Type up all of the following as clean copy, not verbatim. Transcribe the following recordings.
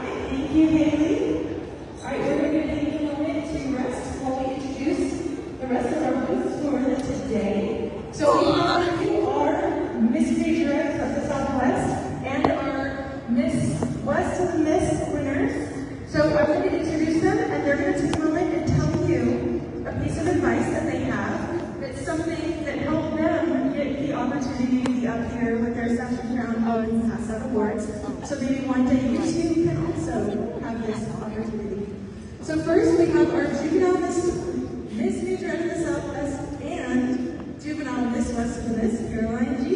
Thank you, Haley. All right, we're going to take a moment to rest while we introduce the rest of our booths for today. So we have our Miss Majorette of the Southwest and our Miss West of the Miss winners. So I'm going to introduce them, and they're going to take a moment and tell you a piece of advice that they have. That's something that helped them get the opportunity to be up here with their second round and pass out awards. So maybe one day you too can also have this opportunity. So first we have our juvenile Miss Majorette of the Southwest and juvenile Miss West of the Miss, Caroline G.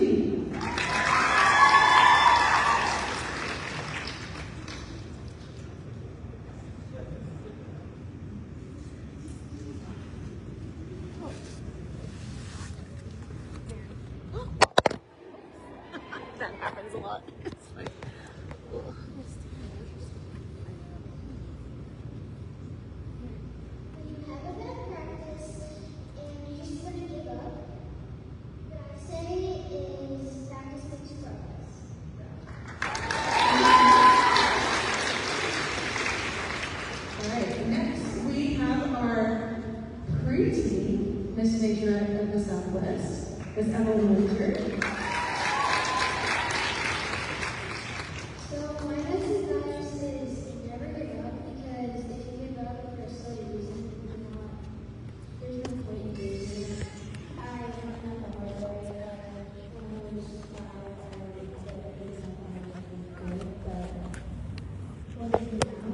That happens a lot. It's like, Miss Majorette of the Southwest is Emily Winter. So my message is never give up, because if you give up for a silly reason, there's no point in doing it. I don't have the hard way when I was 5, I would say that it's not good, but what is it now?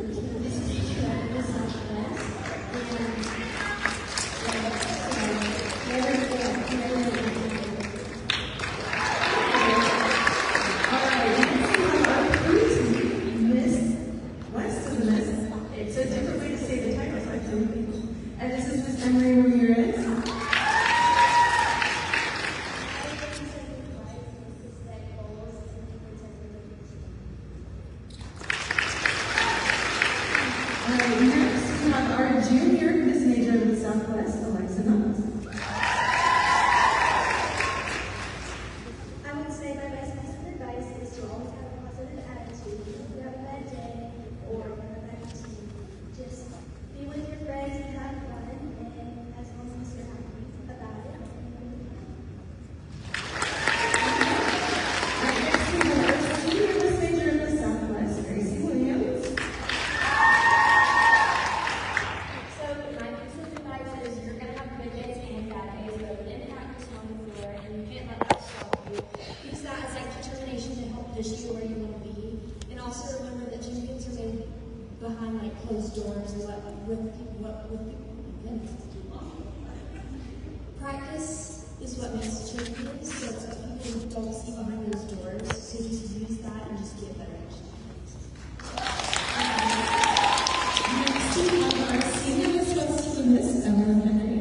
This teacher at the Southwest, and this is Miss Emery Ramirez. Next we have our junior Miss Major of the Southwest, Alexa Nuns. I would say my best piece of advice is to always have a positive attitude. If you have a bad day or you have a bad team, just be with your friends and have fun, and as long as you're happy about it. Next we have our senior Miss Major of the Southwest, Gracie Williams. So my piece of advice is you're going to have good days and bad days, but in practice on the floor, and you can't let that stop you. Use that as like determination to help push you where you want to be. And also remember that champions are made behind like closed doors and practice is what makes champions. So it's what people don't see behind those doors. So just use that and just get better. Next we have our senior Miss West of the Miss, Emma Henry.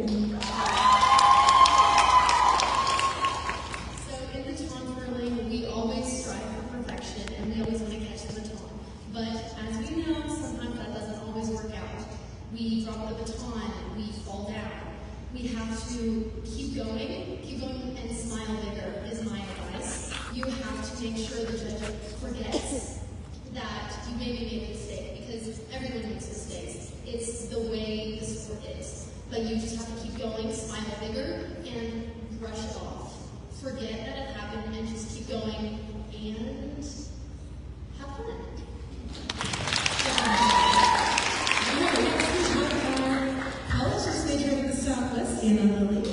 So in the baton twirling, we always strive for perfection and we always want to catch the baton. But as we know, sometimes that doesn't always work out. We drop the baton, we fall down. We have to keep going and smile bigger is my advice. You have to make sure the judge forgets that you maybe made a mistake, because everyone makes mistakes. It's the way the sport is. But you just have to keep going, smile bigger, and brush it off. Forget that it happened and just keep going and have fun. College Miss Major of the Southwest, Anna Lilly.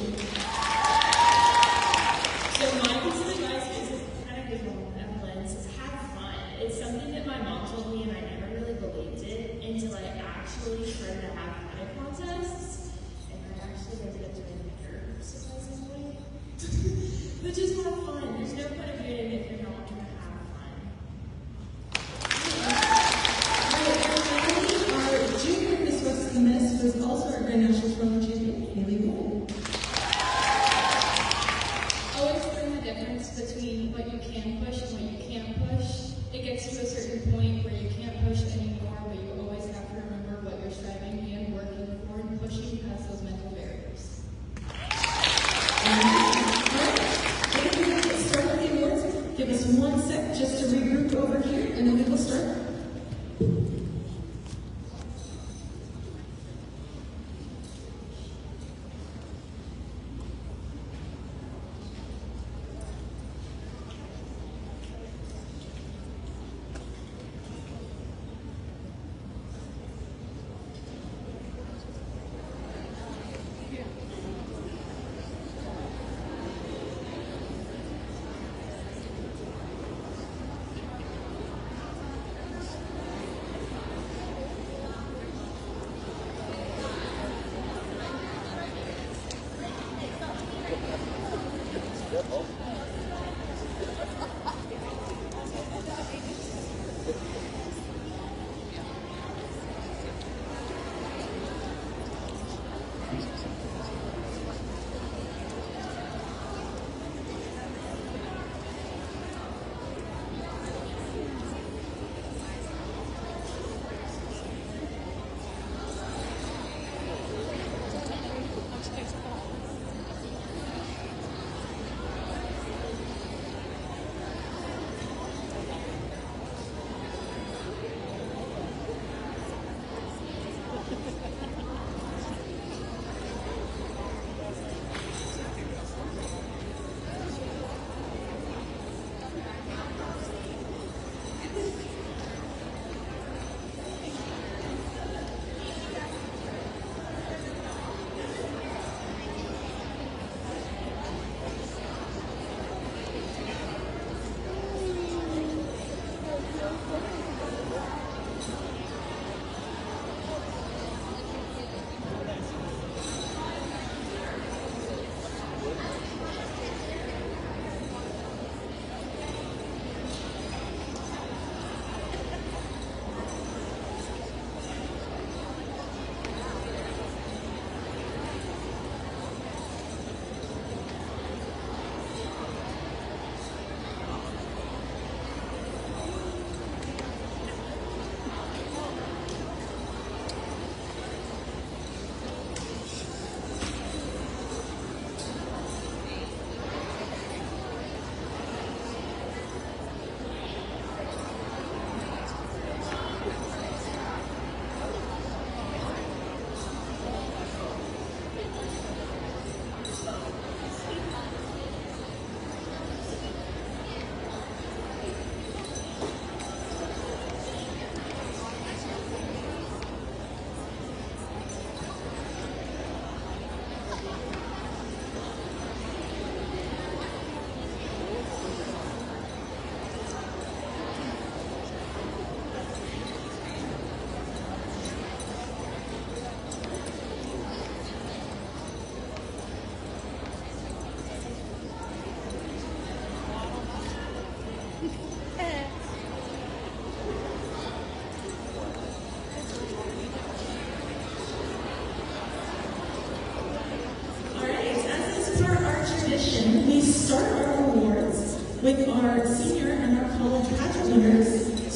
So my piece of advice is kind of good one, Evelyn's, is have fun. It's something that my mom told me and I never really believed it until I actually started to have panic contests. And I actually ended up doing better, surprisingly. But just have fun. There's no point of doing it if you're not going to have fun. Our junior Miss West of the Miss was also our Grand National Twirling Champion, Haley Gould. Always learn the difference between what you can push and what you can't push. It gets to a certain point where you can't push anymore, but you always have to remember what you're striving and working for and pushing past those mental barriers. Before we get started with the awards, give us 1 sec just to regroup over here, and then we will start.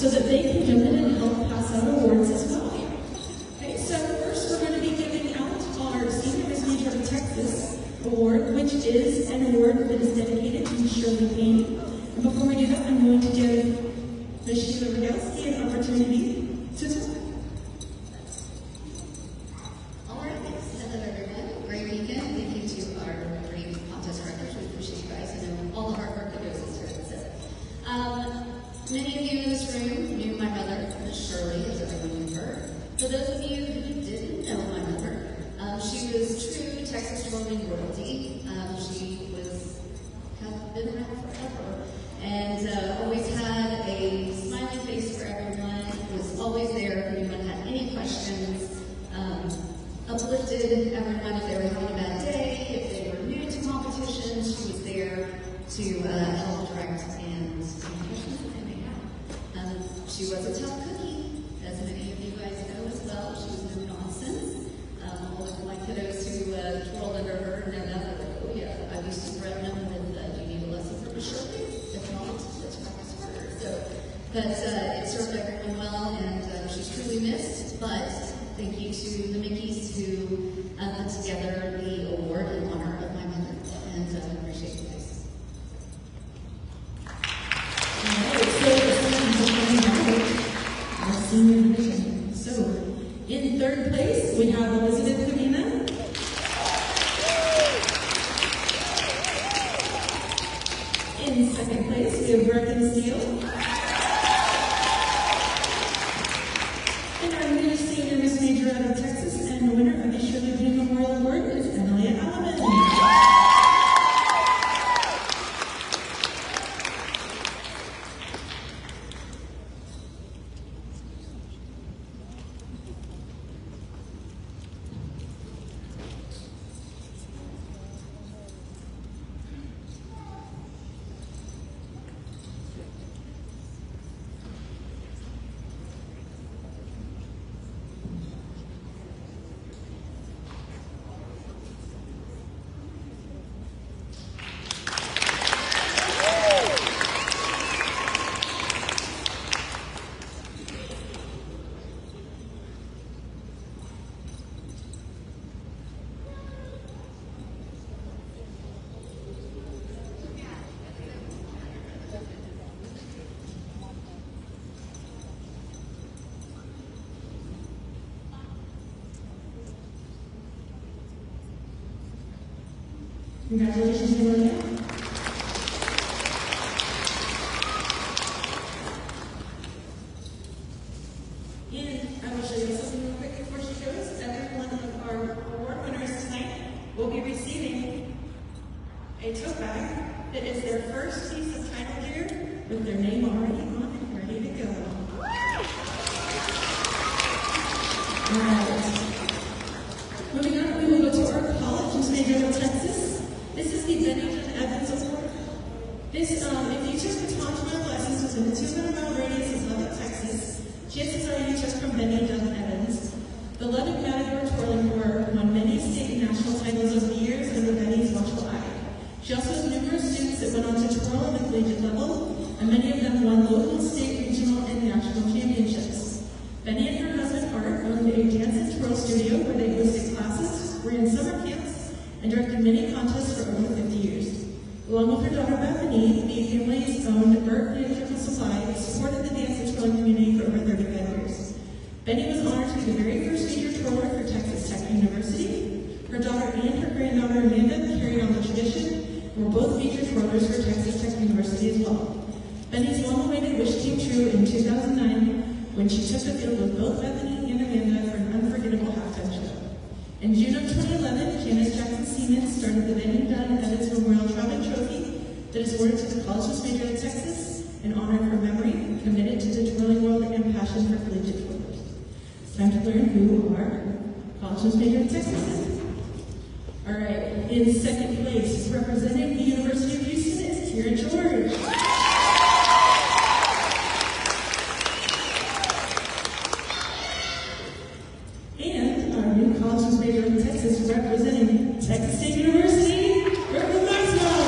so that they can jump in and help pass out awards as well. Okay, so first we're going to be giving out our Senior Miss Major of Texas Award, which is an award that is dedicated to Shirley Payne. And before we do that, I'm going to give Ms. Sheila Rogalski an opportunity to talk. All right, thanks. Hello, everyone. Great weekend. Thank you to our great contest directors. We appreciate you guys. I know all the hard work that goes into it. So, many of you in this room knew my mother, Miss Shirley, as everyone knew her. For those of you who didn't know my mother, she was true Texas twirling royalty. She had been around forever, and always had a smiling face for everyone. Was always there if anyone had any questions. Uplifted everyone if they were having a bad day, if they were new to competitions. She was there to help direct and answer questions that they may have. She was a tough cookie, as many of you guys know as well. She was no nonsense. All of my kiddos who twirled under her know that. They're like, oh yeah, I used to threaten them with, do you need a lesson from Miss Shirley? If not, let's practice harder. So, but it served everyone well, and she's truly missed. But thank you to the Mickeys who put together the award in honor of my mother, and I appreciate you guys. Our senior division. So, in third place, we have Elizabeth Covina. In second place, we have Brecken Steele. And our new senior Miss Major out of Texas and the winner of the Shirley Payne Memorial Award is Emily Alaman. Congratulations, Amelia. And I will show you something real quick before she goes. Every one of our award winners tonight will be receiving a tote bag that is their first piece of title gear with their name already on it, ready to go. All right. Moving on, we will go to our college Miss Major of Texas. This is the Bennington Evans Award. This, if you took the baton lessons within a 200-mile radius of Lubbock, Texas, chances are you took from Bennington Evans. The Lubbock Matador twirling corps won many state and national titles over the years under Benny's watchful eye. She also has numerous students that went on to twirl at the collegiate level, and many of them won local, state, regional, and national championships. Benny and her husband Art owned a dance and twirl studio where they hosted classes, ran summer camps, and directed many contests for over 50 years. Along with her daughter Bethany, the family's owned Burt Theatrical Supply supported the dance and twirling community for over 35 years. Benny was honored to be the very first major twirler for Texas Tech University. Her daughter and her granddaughter Amanda carried on the tradition and were both major twirlers for Texas Tech University as well. Benny's long-awaited wish came true in 2009 when she took the field with both Bethany and Amanda for an unforgettable halftime show. In June of 2011, Janice Jackson Siemens started the Bennington Evans Memorial Trout Trophy that is awarded to the College Miss Major of Texas in honor of her memory, committed to the twirling world, and passion for collegiate twirlers. It's time to learn who our College Miss Major of Texas is. All right, in second place, representing the University of Houston, is Kira George. College Miss Major in Texas, representing Texas State University, Brooklyn Maxwell.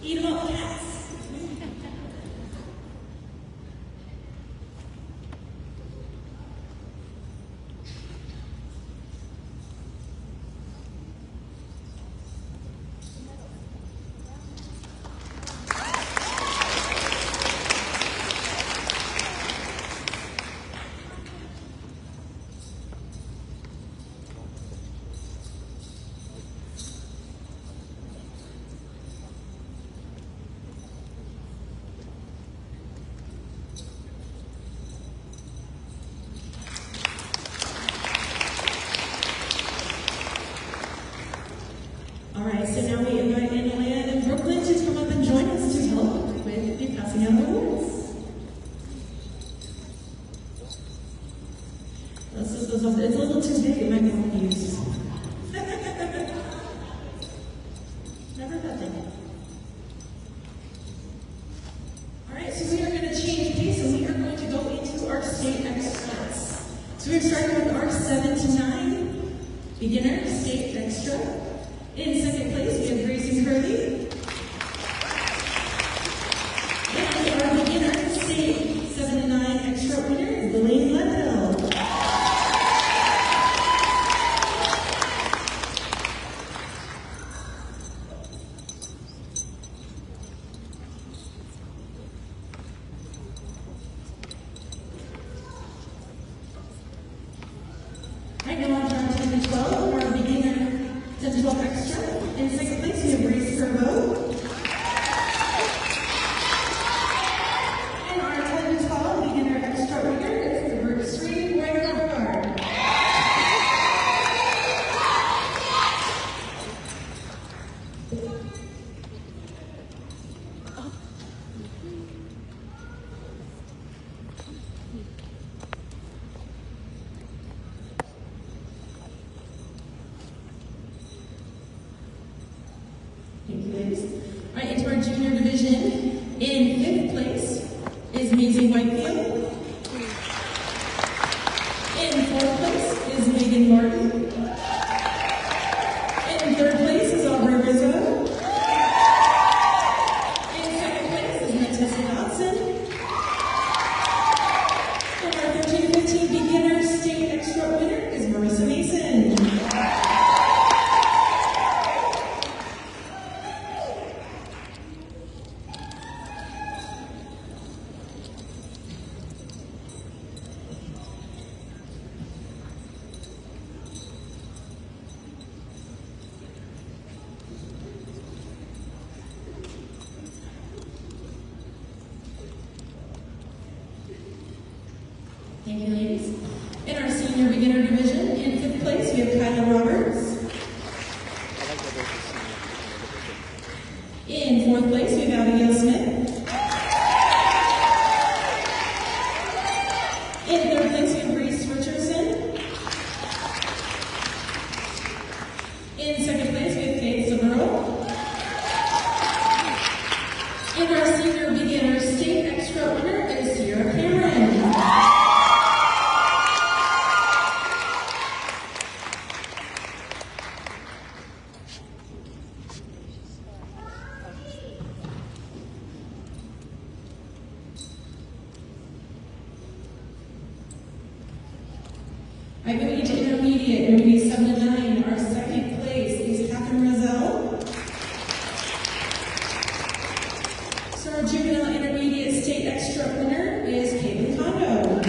Eat 'em up, cats. All right, so now we invite Annalea and Brooklyn to come up and join us to help with the passing out of awards. It's a little too big, it might be confused. Never that thing. All right, so we are going to change pace and we are going to go into our state extras. So we're starting with our 7 to 9 beginner state extra. In second place, we have Grayson Curley. And our beginner state 7 to 9 extra winner is Elaine Ledell. Right now on to our 10 to 12, our beginner 10 to 12 extra. In second place, we have Grace Curvo. And our 10 to 12 beginner extra winner is the Brooksby Beauregard. Thank you, ladies. All right, into our junior division. In fifth place is Maisie Whitefield. In fourth place is Megan Martin. In third place is Aubrey Rizzo. In second place is Natessa Dodson. And our 13 to 15 beginner state extra winner is Marissa Mason. Thank you, ladies. In our senior beginner division, in fifth place, we have Kyla Roberts. In fourth place, we have Abigail Smith. In third place, we have Reese Richardson. In second place, we have Faith Zamuro. In our senior beginner state extra winner is Sierra Cameron. All right, moving into intermediate, moving 7 to 9. Our second place is Catherine Rozelle. So our juvenile intermediate state extra winner is Caitlin Kondo.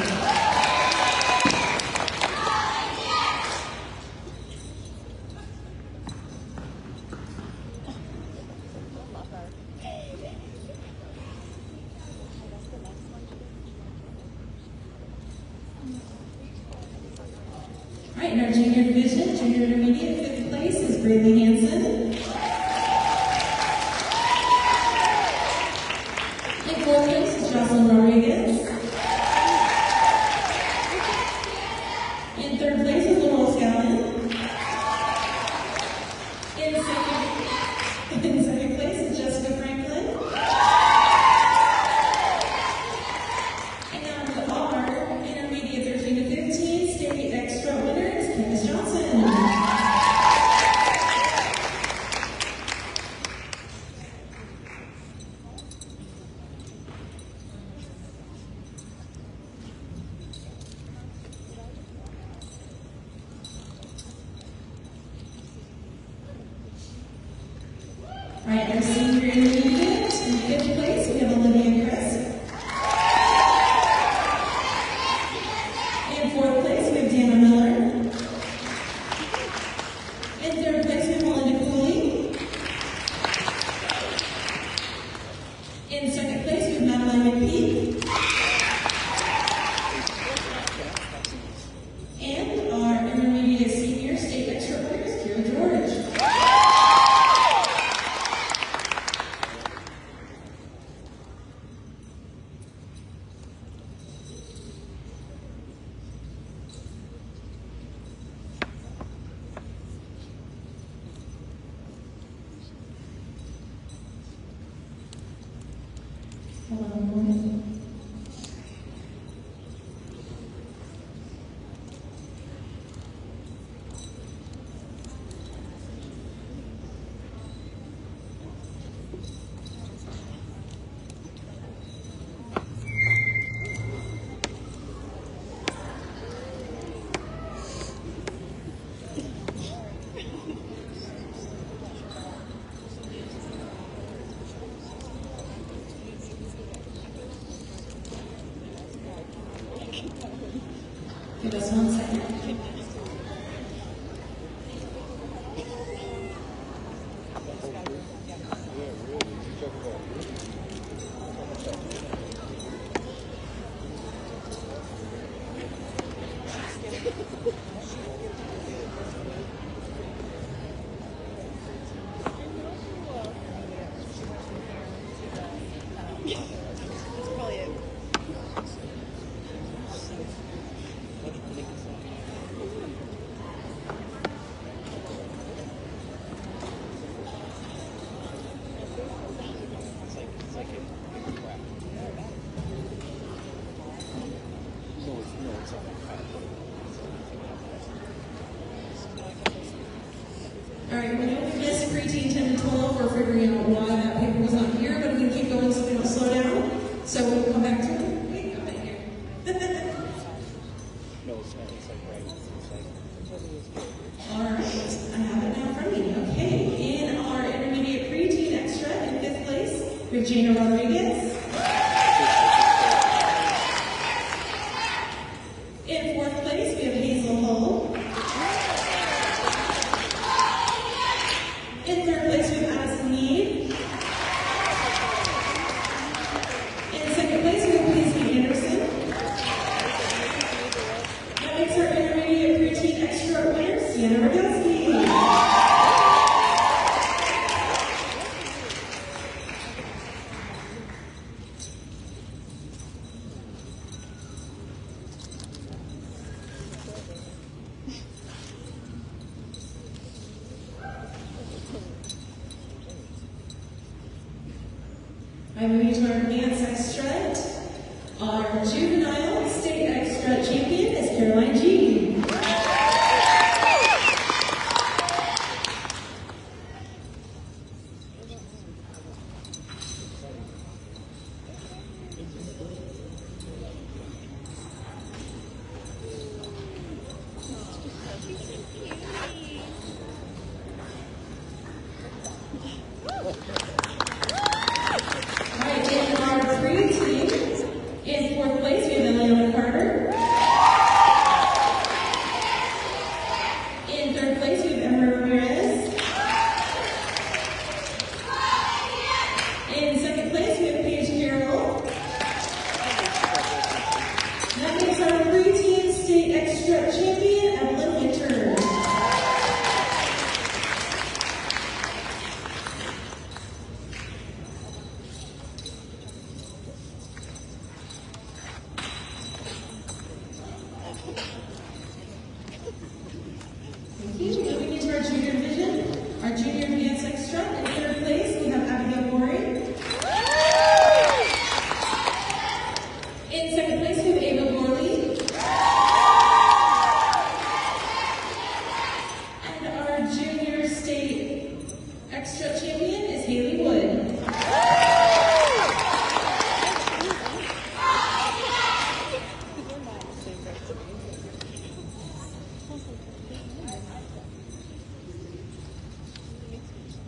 All right, in our junior division, junior intermediate, fifth place is Braylee Hansen. In fourth place is Jocelyn Rodriguez. In third place is Laurel Scallon. In second place is Jessica Franklin. And our intermediate 13 to 15 state extra winner is Candace Johnson. All right, our senior intermediate in fifth place, we have Olivia and Chris. In fourth place, we have Dana Miller. In third place, we have Melinda Cooley. In second place, we have Madeline McPeak. And our intermediate senior state extra players, Kira George. Hello. Give us 1 second. All right, we know we missed preteen 10 to 12. We're figuring out why that paper was not here, but we can keep going so we don't slow down. So we'll come back to it. Wait, got it here. No, it's not. It's like right. It's like. All right, I have it now in front of me. Okay, in our intermediate preteen extra in fifth place, we have Jana Rodriguez. In fourth place, we have Hazel Hull. In third place, we have Addison Mead. In second place, we have Paisley Anderson. That makes our intermediate preteen extra winner, Sienna Rogowski. I'm moving to our advanced extra. Our juvenile state extra champion is Caroline G. Alright, in our pre-team, in fourth place, we have Eliana Carter. In third place, we have Emma Ramirez. In second place, we have Paige Carroll. That makes our pre-team state extra champion, Evelyn Winter. Thank you. Moving into our junior division, our junior advanced extra. In third place, we have Abigail Gorey. In second place, we have Ava Gorley. And our junior state extra champion is Haley Wood.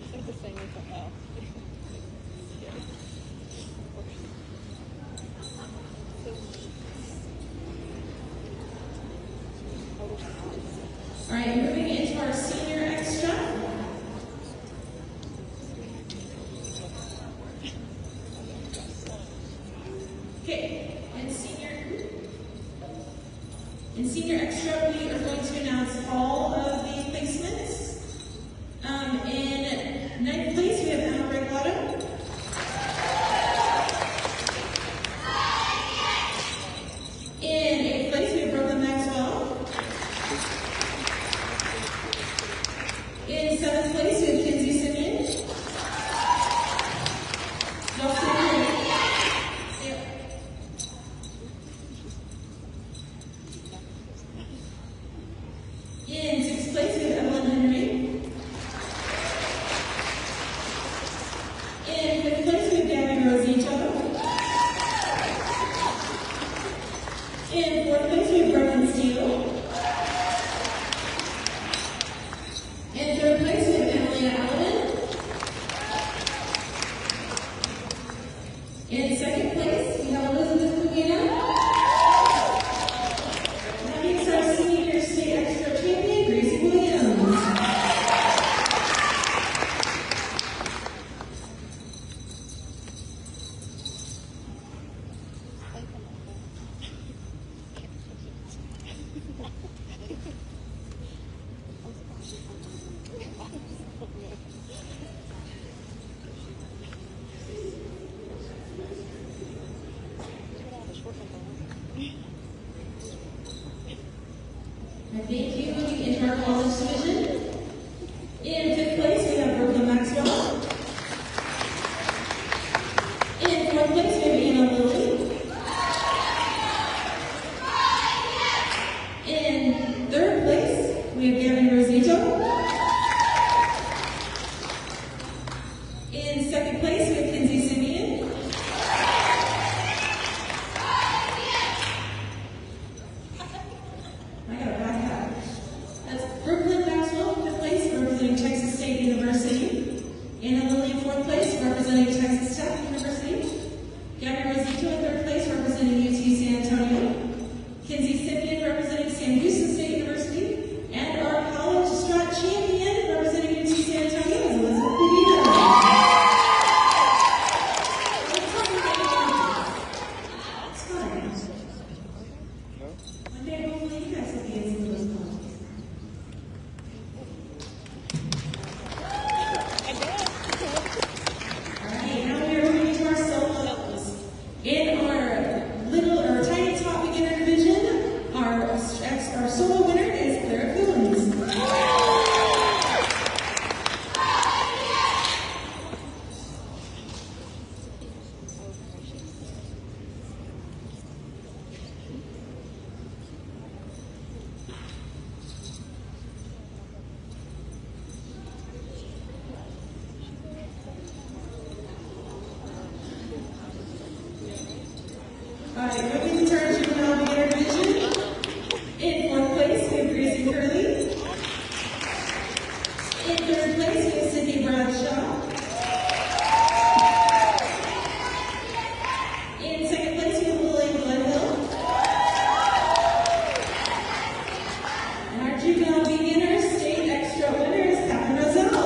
I think the same as senior extra, we are going to announce all of the placements. In ninth place, we have Emma Regalado. In eighth place, we have Brooklyn Maxwell. In seventh place, we have Kinsey Simeon. Y'all see her? Yep. In sixth place, we have Evelyn Henry. In fifth place, we have Gabby Rosito. In fourth place, we have Brooklyn Steele. In third place, we have Emily Allen. In second place, we have Elizabeth Cugina. That makes our senior state extra champion, Gracie Williams. And thank you. Moving into our college division. In fifth place, we have Brooklyn Maxwell. In fourth place, we have Anna Lilly. In third place, we have Gabby Rosito. In second place, we have Kinsey Simeon. I got a bad hat. That's Brooklyn Maxwell, fifth place, representing Texas State University. Anna Lilly, fourth place, representing Texas Tech University. Gabby Rosito, in third place, representing UT San Antonio. Kinsey Simeon, representing Sam Houston State University. And our college strat champion, representing UT San Antonio, is Elizabeth Cudina. It's fine. One day, hopefully, you guys will be in some of those clubs. Alright, now we are moving to our solos. In our little or tiny top beginner division, our solo winner is Clara Coons. Alright, moving to our juvenile beginner division. In fourth place, we have Gracie Curley. In third place, we have Sydney Bradshaw. In second place, we have Lily Glenhill. And our juvenile beginner state extra winner is Catherine Roselle.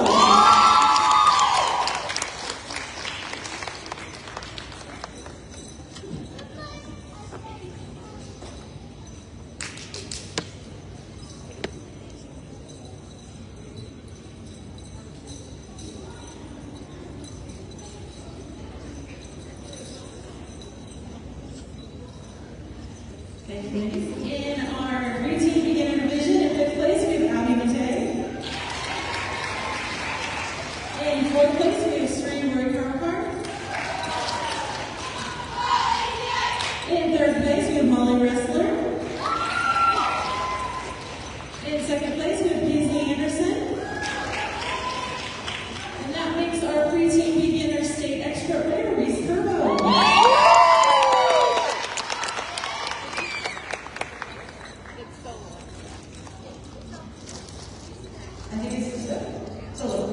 In our routine beginner division, in fifth place, we have Abby Matei. In fourth place, we have Sri Roy Karkar. In third place, we have Molly Wrestler. In second place, we have Paisley Anderson. And that makes our preteen beginner state extra winner, Reese Curbo. I think it's solo.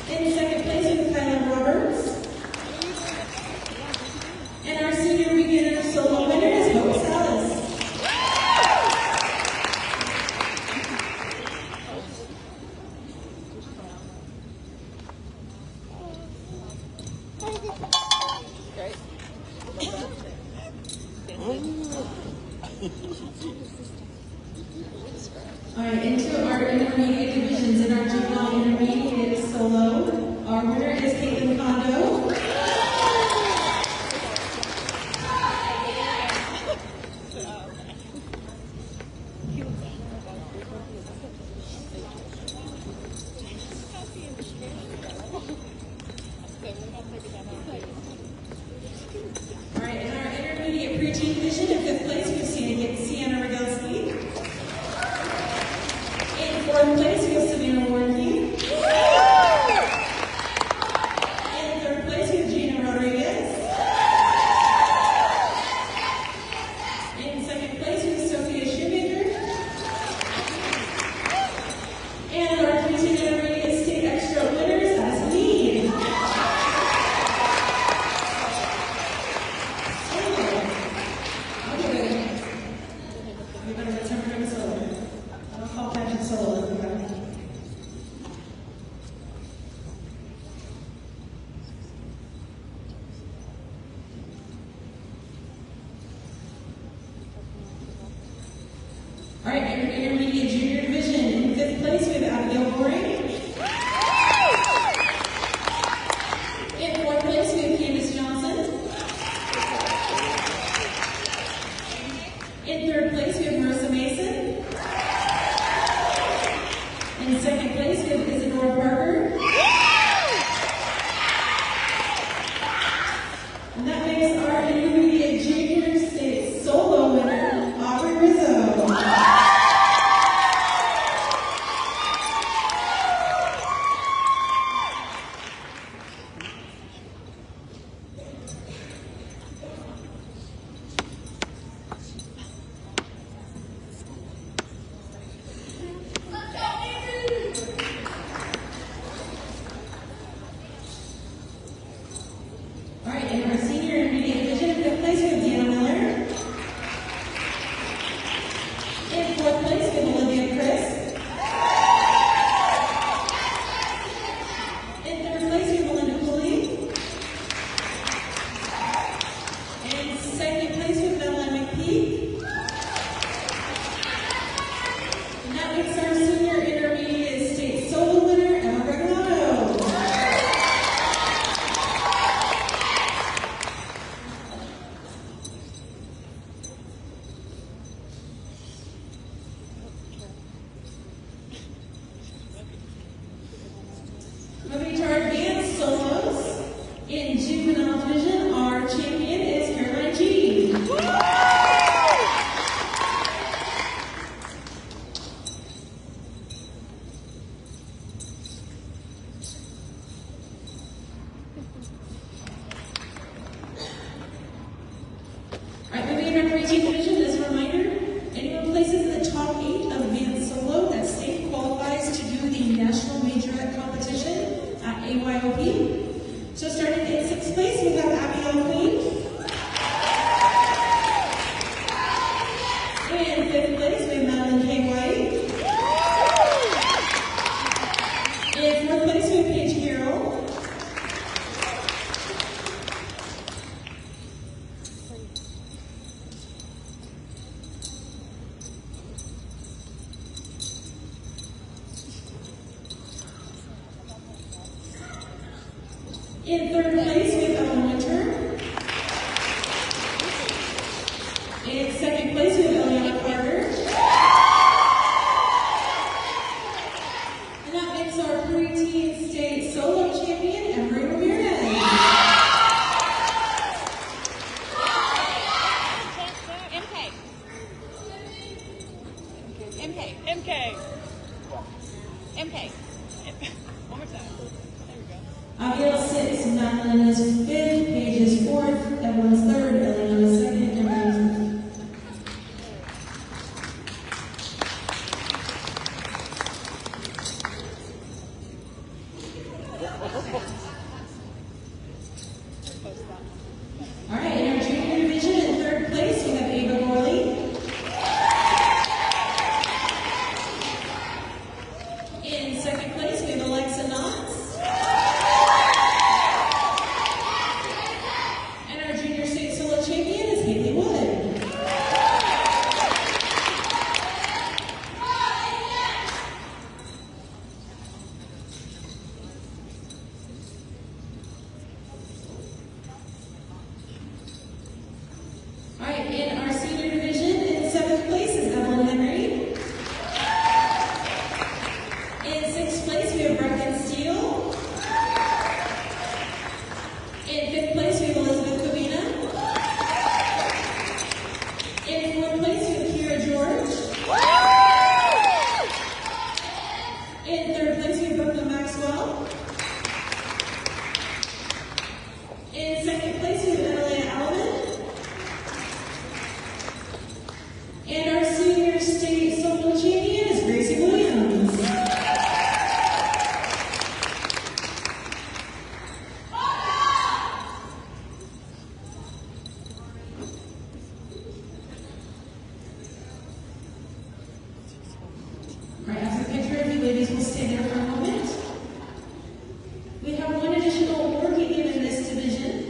In second place with Kylan Roberts. And our senior beginner solo winner is Hope Salas. All right, into our intermediate divisions. In our juvenile intermediate solo, our winner is Caitlin Kondo. All right, in our intermediate preteen division, in fifth place, we have Sienna Rogalski. In fourth place, we have Savannah Warnke. In third place, we have Gina Rodriguez. In second place, we have Sophia Shoemaker. And our preteen intermediate state extra winners as lead. We better get time for the solo. I'll call Patrick solo, everybody. All right, intermediate junior division. In fifth place, we have Abigail Boring. In fourth place, we have Candace Johnson. In third place, we have Marissa Mason. In second place, we have Isadora Parker. And that makes our intermediate junior state solo winner, Aubrey Rizzo. All right, in our senior intermediate division, in fifth place, we have Deanna Miller. In fourth place, we have Olivia Chris. In third place, we have Melinda Cooley. In second place, we have Madeline McPeak. And that makes our senior intermediate state solo winner, Emma Regalado. Moving to our advanced solos. In juvenile division, our champion is Caroline G. All right, moving in our preteen division, as a reminder, anyone places in the top 8 of advanced solo, that state qualifies to do the national majorette competition at AYOP. So starting in 6th place, we have Abigail Queen. In 5th place, we have Madeline K. White. In 4th place, we have Paige Carroll. In 3rd place, we have Ellen Winter. In 2nd place, we have Eliana Carter. And that makes our preteen state solo champion, Emery Ramirez. MK. One more time. There we go. Abigail 6, Madeline is 5th, Paige is 4th, Evelyn's 3rd, Eliana is 2nd, and Rose. All right, in our junior division, in third place, we have Ava Morley. In second place, we have Alexa Knotts. And our junior state solo champion is Haley Wood. All right, in our senior division, in seventh place is Evelyn Henry. In sixth place, we have Brecken Steele. In fifth place, we have Elizabeth Covina. In fourth place, we have Kira George. In third place, we have Brooklyn Maxwell. In second place, we have Annalena Alvin. And our senior state solo champion is Gracie Williams. All right, after the picture, if you ladies will stay there for a moment. We have one additional award we give in this division.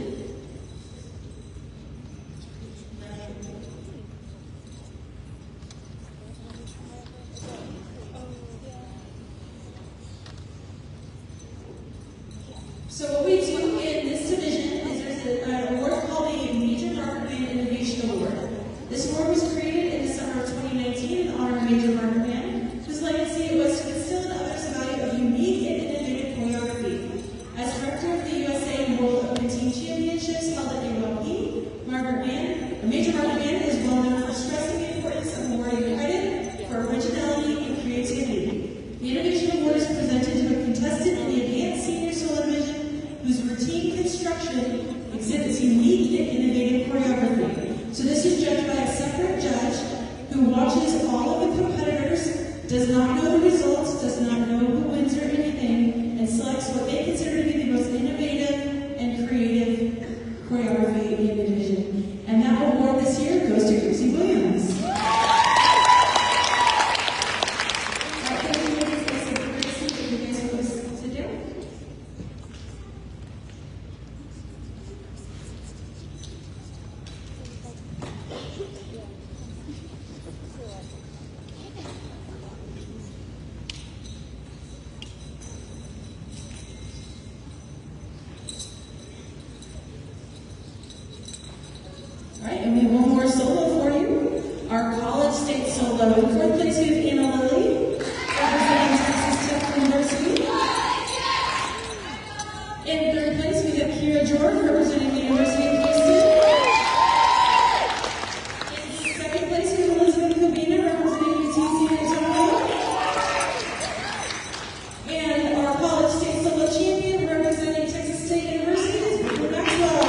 So what we do in this division is there's an award called the Major Margaret Mann Innovation Award. This award was created in the summer of 2019 in honor of Major Margaret Mann, whose legacy it was to instill in others the value of unique and innovative choreography. As director of the USA and World Open Team Championships held at NYC, Major Margaret Mann is well known for stressing the importance of awarding credit for originality and creativity. The Innovation Award is presented to a contestant in the Advanced Senior Solo Division whose routine construction exhibits unique and innovative choreography. So this is judged by a separate judge who watches all of the competitors, does not know the results, does not know who wins or anything, and selects what they consider to be the most innovative and creative choreography in the division. And that award this year goes to Gracie Williams. All right, and we have one more solo for you. Our college state solo. In fourth place, we have Anna Lilly, representing Texas Tech University. In third place, we have Kira George, representing the University of Houston. In second place, we have Elizabeth Covina, representing UT San Antonio. And our college state solo champion, representing Texas State University, is Brooklyn Maxwell.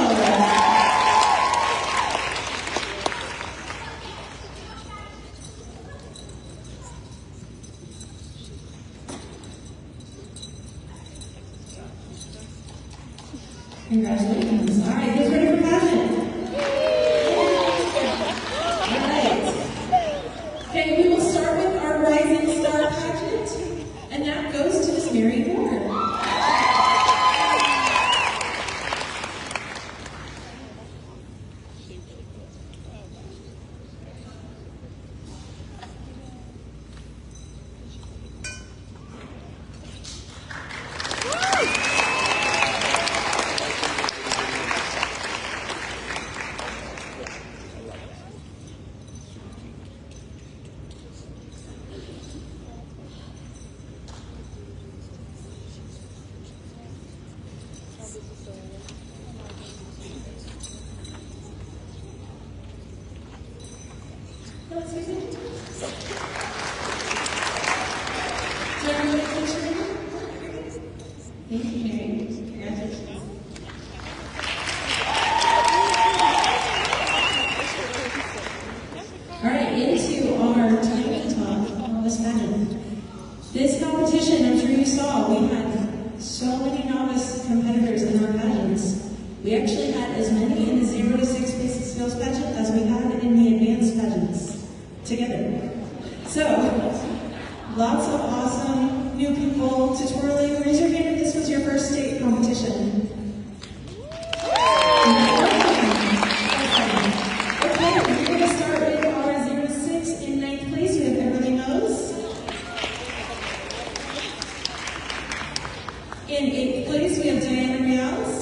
Congratulations. All right, who's ready for pageant? All right. Okay, we will start with our Rising Star pageant, and that goes to Miss Mary Moore. Thank you, Mary. Congratulations. All right, into our tiny talk on this pageant. This competition, I'm sure you saw, we had so many We actually had as many in the 0 to 6 basic skills pageant as we had in the advanced pageants together. So, lots of awesome new people to twirling. Raise your hand if this was your first state competition. Okay, we're going to start with our 0 to 6. In 9th place, we have Everly Mose. In 8th place, we have Diana Rials.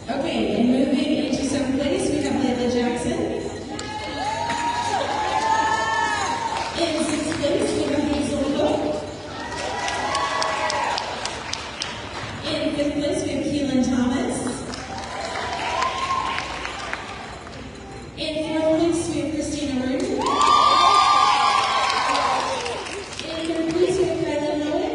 Okay, and moving into 7th place, we have Layla Jackson. In 6th place, we have Hazel Cook. In 5th place, we have Keelan Thomas. In 4th place, we have Christina Root. In 3rd place, we have Kylie Lowen.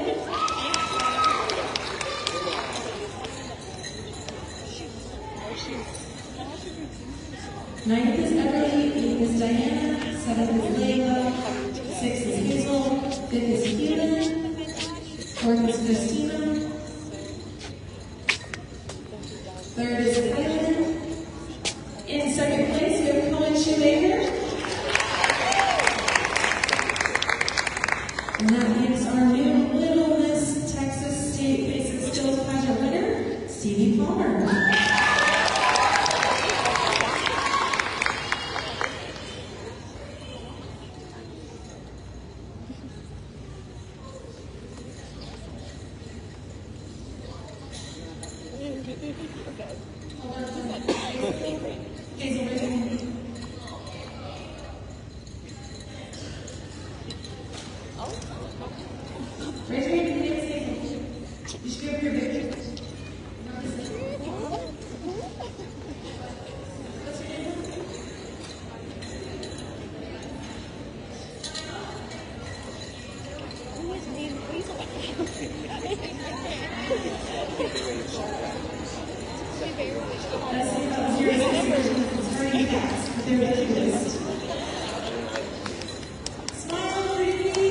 9th is Everly, 8th is Diana, 7th is Layla, 6th is Hazel, 5th is Keelan, 4th is Christina, 3rd is Kylan. In 2nd place, we have Cohen Shoemaker. And that makes our new Little Miss Texas State Basic Skills Pageant winner, Stevie Palmer. Hazel, raise your hand. Raise your hand if your name is Hazel. You should be over your picture. What's your name? Who is named Hazel? That's about 0 to 6. It's already passed, but they're ridiculous. Smile, pretty.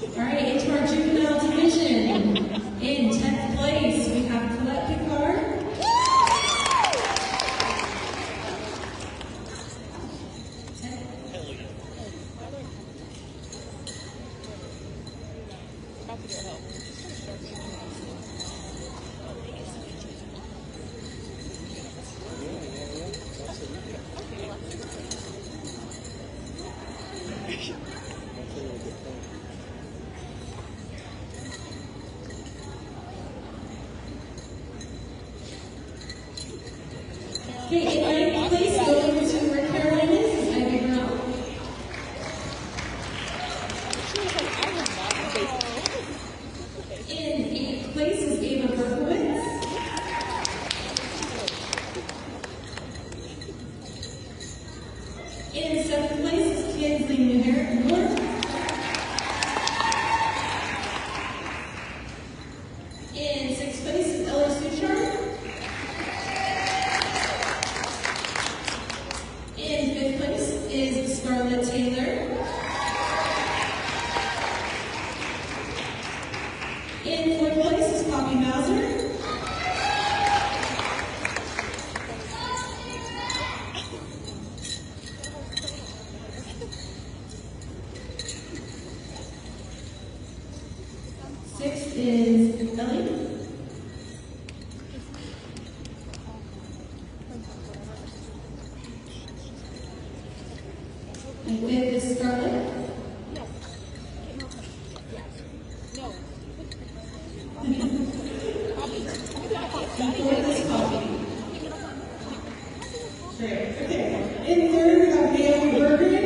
All right, into our juvenile division. In 10th place, we have Colette Picard. About to get help. Okay, in 9th place, going to Rick Carolinas is Ivy Brown. In 8th place is Ava Berkowitz. In 7th place is Kinsley Miller. In 6th place is Ella Suchard. In 5th place is Scarlett Taylor. In 4th place is Poppy Mauser. Sixth is Ellie. And fifth is Scarlett. And fourth is Coffee. Great. Okay. In third, we have Naomi Bergen.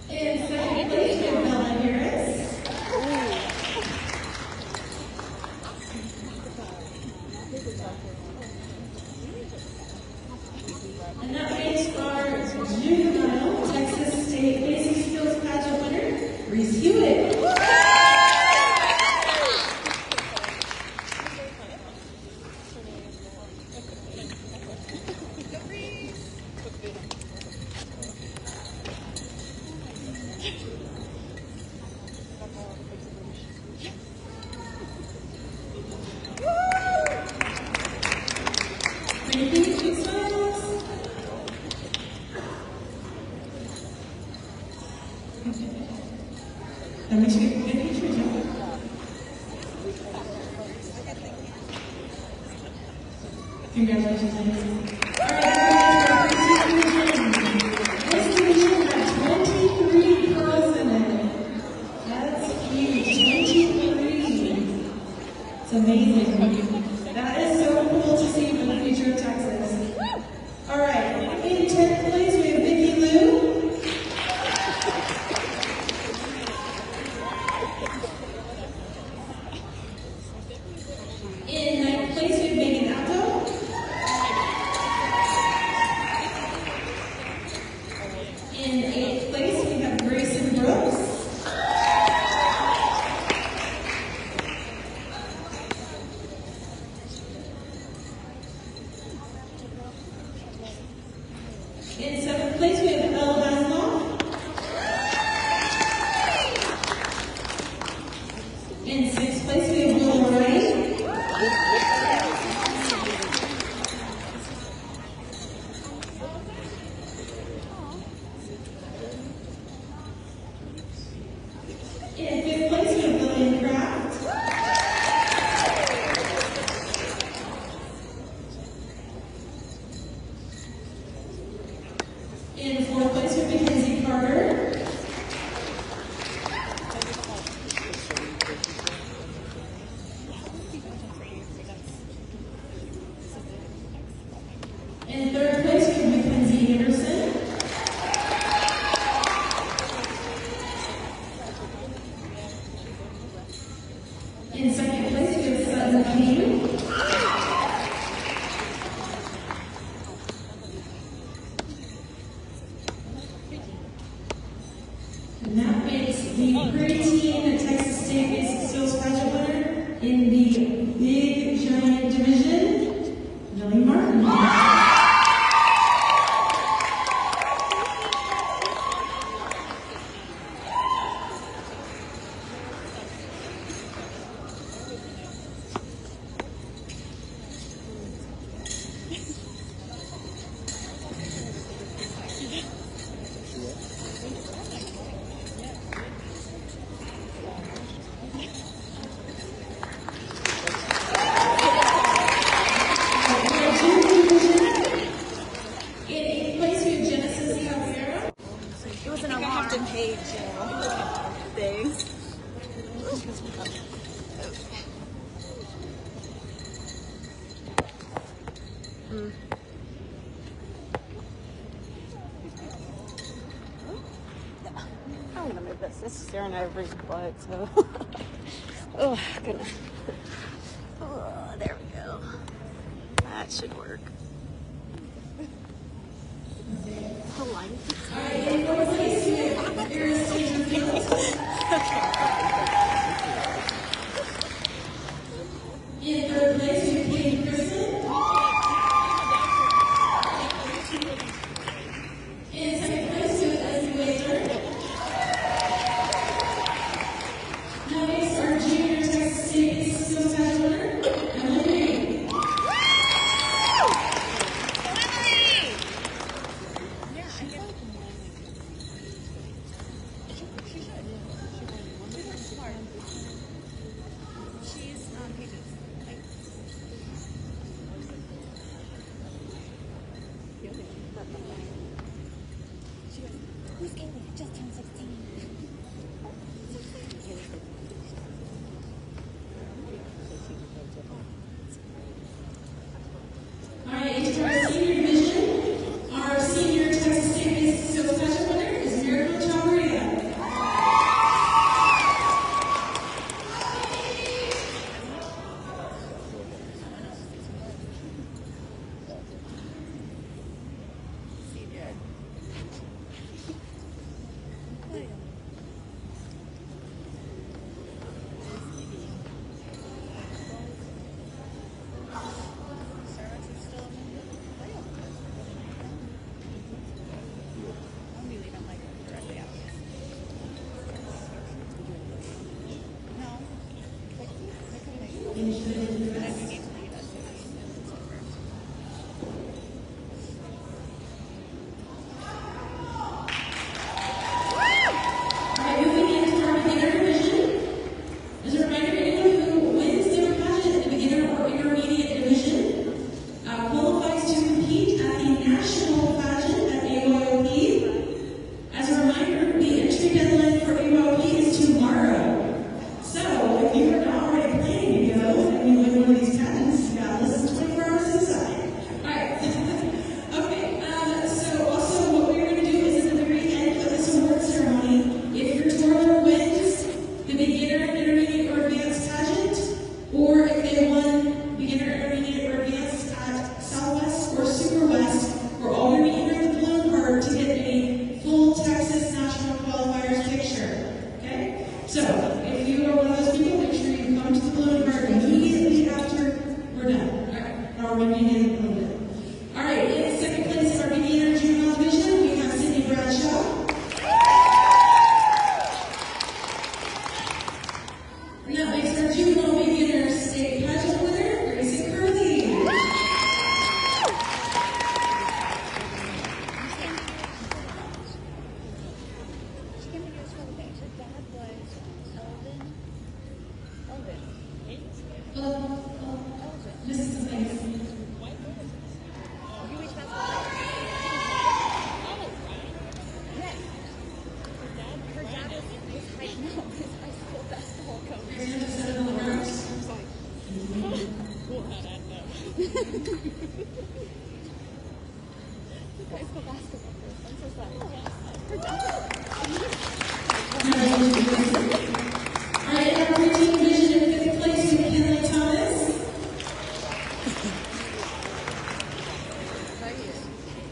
In second place, we have Bella Harris. And that makes our juvenile Texas State Basic Skills Pageant winner, Reese Hewitt. That makes you a good picture, too. Congratulations, ladies. All right, this division had 23 girls in it. That's huge, 23. It's amazing. That is so cool to see for the future of Texas. All right, in 10th place, we have Vicki Liu. In 9th place, we have Megan Apto. In 8th place, we have Grayson Brooks. In 7th place, we have Elle Hasloff. In 6th place, we have Will Moray. In 5th place, we have Lillian Kraft. In 4th place, we have Mackenzie Carter. In 3rd place, we have Mackenzie Anderson. In 2nd place, we have Sutton King. And that makes the pretty teen Texas State Basic Skills Pageant winner in the Big Giant Division, Millie Martin. I have to pay things. I'm gonna move this. It's staring at everybody's butt, so. Oh, goodness. Oh, there we go. That should work. Line. In 3rd place, we have Kate Kristen. In 2nd place, we have Leslie Wazer. Now makes our junior Texas State Skills Pageant winner, Emily Green. Who's Kaylee? Just turned 16. All right, into our senior division. Our senior Texas State-based silk pageant winner is Miracle Chavarria.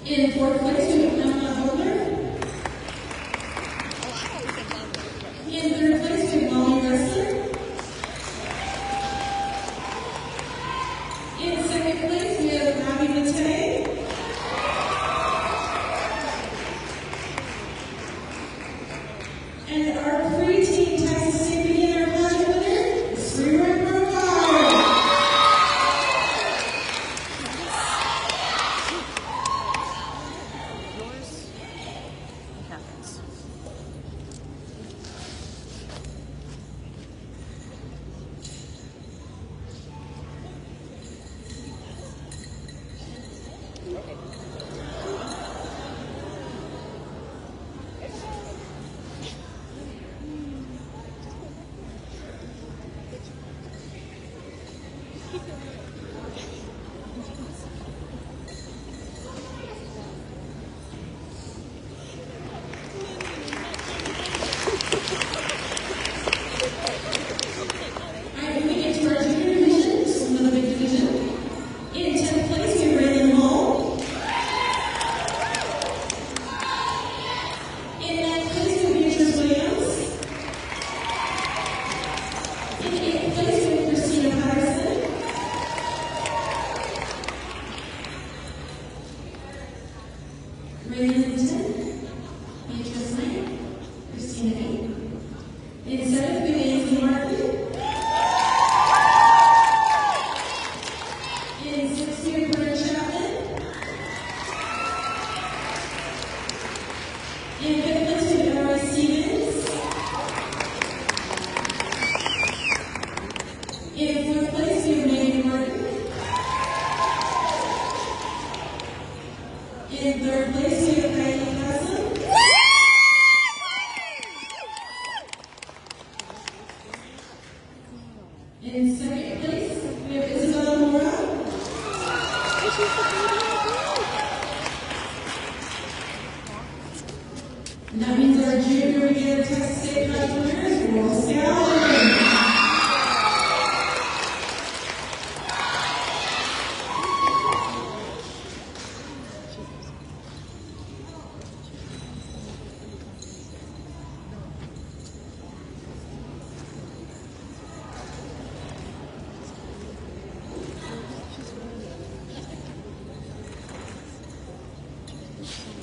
In fourth place, we have Emma Holder. In third place, we have Molly Wrestler. In second place, we have Abby Matei. And our pre-teen Texas State Beginner Pageant winner is Freeroy Brocard. In third place, we have Kylie Castle. And that means our junior Indiana Texas State Prize winners will stay on.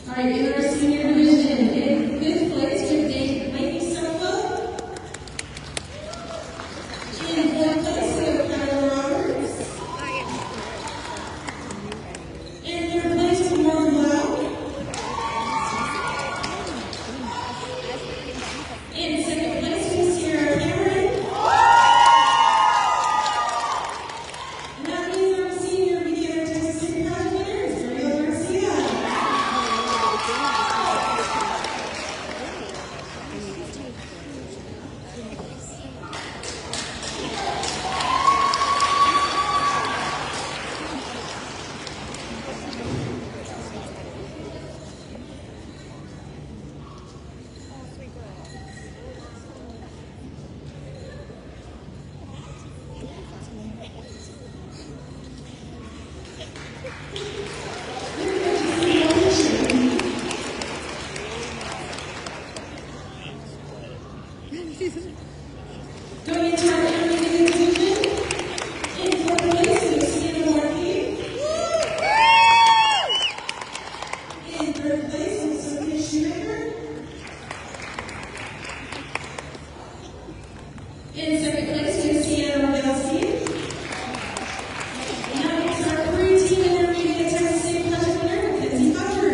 All right, in our senior division, in fifth place, we have Mikey Sokol. In fourth place, we have Kyler Roberts. In third place, we have Morgan Lau. In second place, we have Sierra Cameron. And that means our senior Indiana Texas State Prize winner is Ariel Garcia. Going into our intermediate division, in fourth place, we have Sienna Markey. In third place, we have Sophia Shoemaker. In second place, we have Sienna Rogalski. And that makes our three-team intermediate Texas State Prize winner, Mackenzie Butler.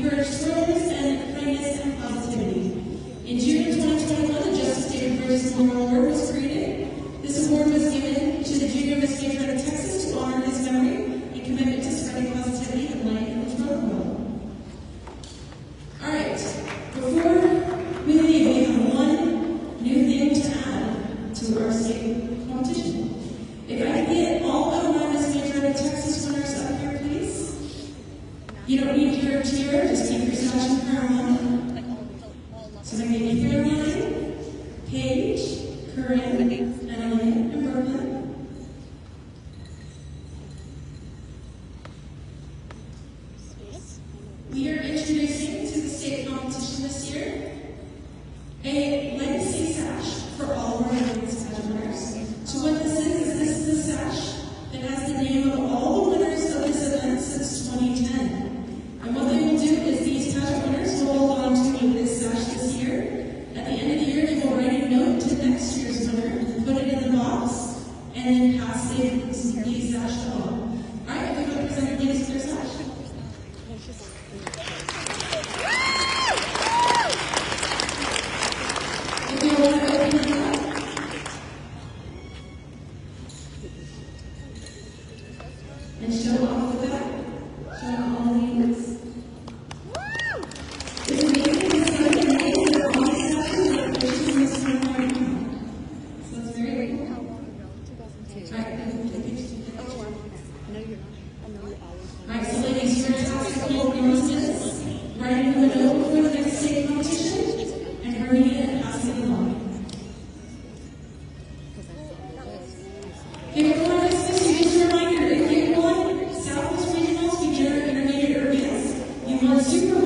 encourage tolerance and kindness and positivity. In June of 2021, the Justice Day Encourages Memorial Award was created. This award was given to the junior Miss Major of Texas to honor his memory and commitment to spreading positivity and light in the world. All right, before we leave, we have one new thing to add to our state competition. If I can get all of my Miss Major of Texas winners up here, please. You don't need your cheer, just keep your sash and crown on. So I'm going to get Caroline, Paige, Corinne, Emily, and Brooklyn. We are introducing to the state competition this year a legacy sash for all of our legacy sash winners. So what this is a sash that has the name of all the winners of this event since 2010. And what they will do is these sash winners will hold on to this sash this year. At the end of the year, they will write a note to next year's winner, put it in the box, and then pass the sash to all. All right, we're going to present the ladies their sash. If you want to open it up. And show off the back. Show all these. It's amazing to see the names of all these sashes that are pictures in this one right now. So it's very cool. Alright, Alright, so ladies, your task is full of roses, writing them a note for the next state competition, and bringing it and passing it along. If everyone likes this, just a reminder, if you want Southwest Regionals, beginner, intermediate, or advanced, you want super